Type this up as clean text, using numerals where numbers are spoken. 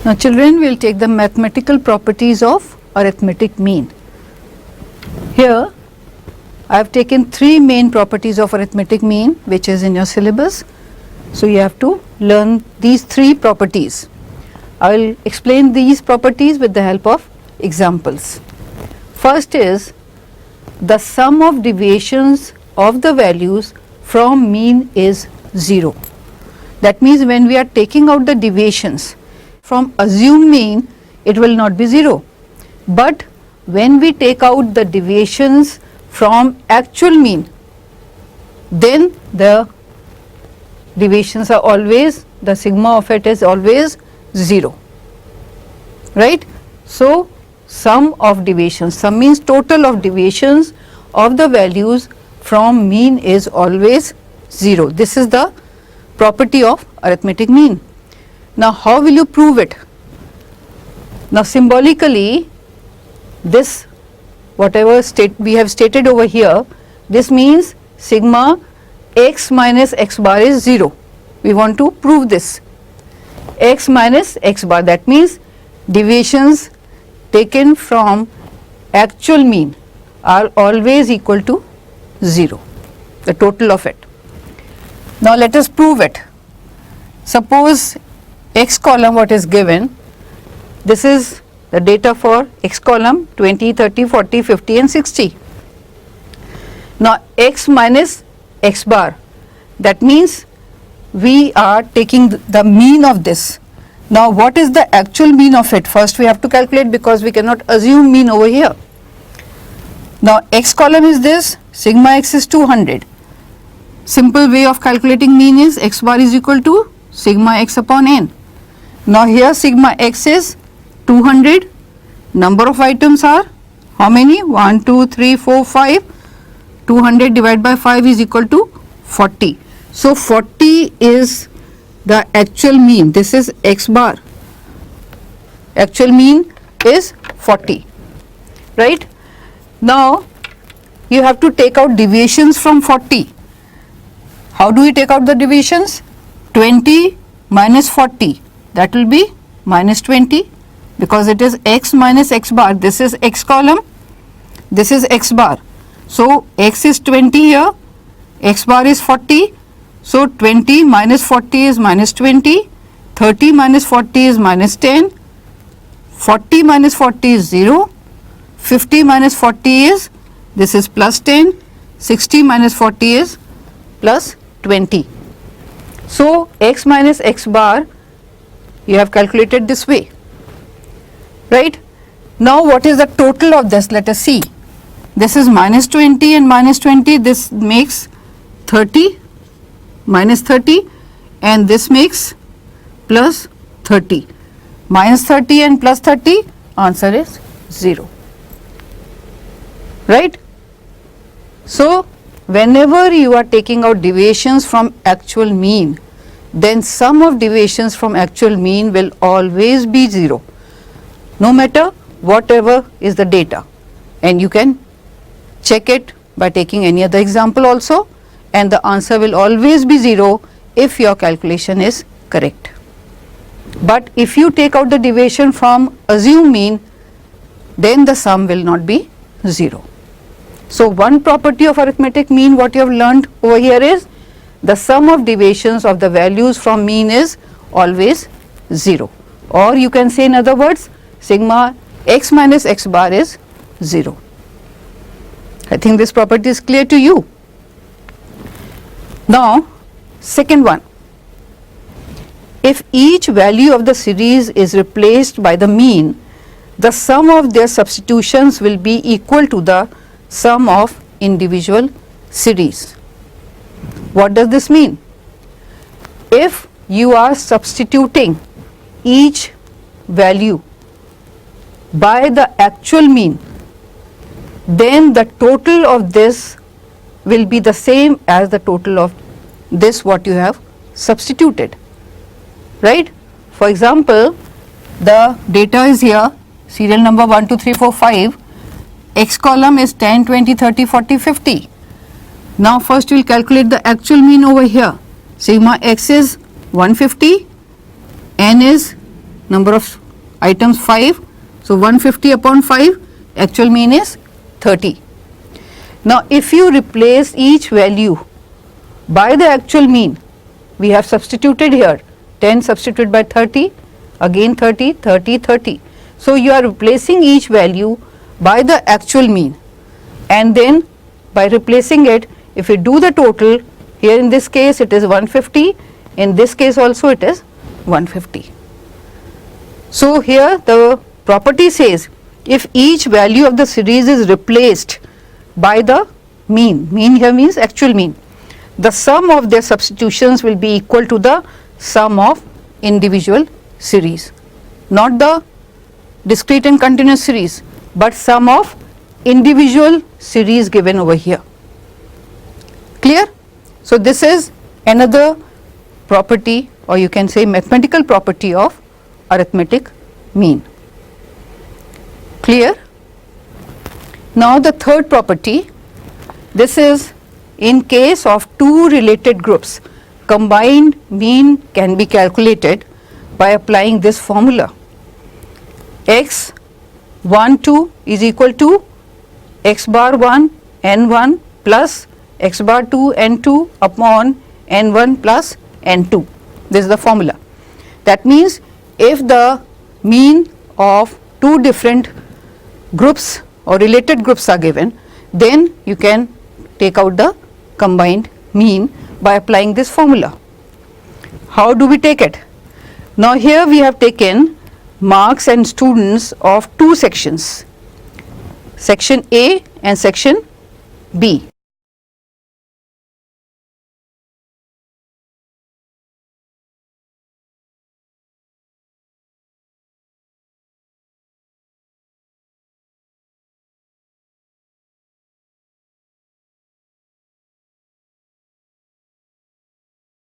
Now children, will take the mathematical properties of arithmetic mean. Here I have taken three main properties of arithmetic mean, which is in your syllabus. So you have to learn these three properties. I will explain these properties with the help of examples. First is the sum of deviations of the values from mean is 0. That means when we are taking out the deviations from assumed mean, it will not be 0. But when we take out the deviations from actual mean, then the deviations are always, the sigma of it is always 0, right. So sum of deviations, sum means total of deviations of the values from mean is always 0. This is the property of arithmetic mean. Now how will you prove it? Now symbolically, this whatever we have stated over here, this means sigma x minus x bar is 0. We want to prove this. X minus x bar, that means deviations taken from actual mean are always equal to 0, the total of it. Now let us prove it. Suppose x column what is given, this is the data for x column 20, 30, 40, 50 and 60. Now x minus x bar, that means we are taking the mean of this. Now what is the actual mean of it? First we have to calculate, because we cannot assume mean over here. Now x column is this, sigma x is 200. Simple way of calculating mean is x bar is equal to sigma x upon n. Now here sigma x is 200, number of items are how many? 1, 2, 3, 4, 5. 200 divided by 5 is equal to 40. So 40 is the actual mean. This is x bar. Actual mean is 40, right? Now you have to take out deviations from 40. How do we take out the deviations? 20 minus 40, that will be minus 20, because it is x minus x bar. This is x column, this is x bar. So x is 20 here, x bar is 40. So 20 minus 40 is minus 20, 30 minus 40 is minus 10, 40 minus 40 is 0, 50 minus 40 is, this is plus 10, 60 minus 40 is plus 20. So x minus x bar you have calculated this way, right. Now what is the total of this? Let us see. This is minus 20 and minus 20, this makes 30, minus 30, and this makes plus 30. Minus 30 and plus 30, answer is 0, right. So whenever you are taking out deviations from actual mean, then sum of deviations from actual mean will always be 0, no matter whatever is the data, and you can check it by taking any other example also, and the answer will always be 0 if your calculation is correct. But if you take out the deviation from assumed mean, then the sum will not be 0. So one property of arithmetic mean what you have learned over here is the sum of deviations of the values from mean is always 0, or you can say in other words, sigma x minus x bar is 0. I think this property is clear to you. Now second one, if each value of the series is replaced by the mean, the sum of their substitutions will be equal to the sum of individual series. What does this mean? If you are substituting each value by the actual mean, then the total of this will be the same as the total of this what you have substituted, right. For example, the data is here, serial number 1, 2, 3, 4, 5, x column is 10, 20, 30, 40, 50. Now first we will calculate the actual mean over here. Sigma x is 150, n is number of items 5. So 150 upon 5, actual mean is 30. Now if you replace each value by the actual mean, we have substituted here 10 substituted by 30, again 30, 30, 30. So you are replacing each value by the actual mean, and then by replacing it, if you do the total, here in this case it is 150, in this case also it is 150. So here the property says if each value of the series is replaced by the mean here means actual mean, the sum of their substitutions will be equal to the sum of individual series, not the discrete and continuous series, but sum of individual series given over here. Clear? So this is another property, or you can say mathematical property of arithmetic mean. Clear? Now the third property, this is in case of two related groups, combined mean can be calculated by applying this formula. X 1 2 is equal to x bar 1 n1 plus x bar 2 n2 upon n1 plus n2. This is the formula. That means if the mean of two different groups or related groups are given, then you can take out the combined mean by applying this formula. How do we take it? Now here we have taken marks and students of two sections, section A and section B.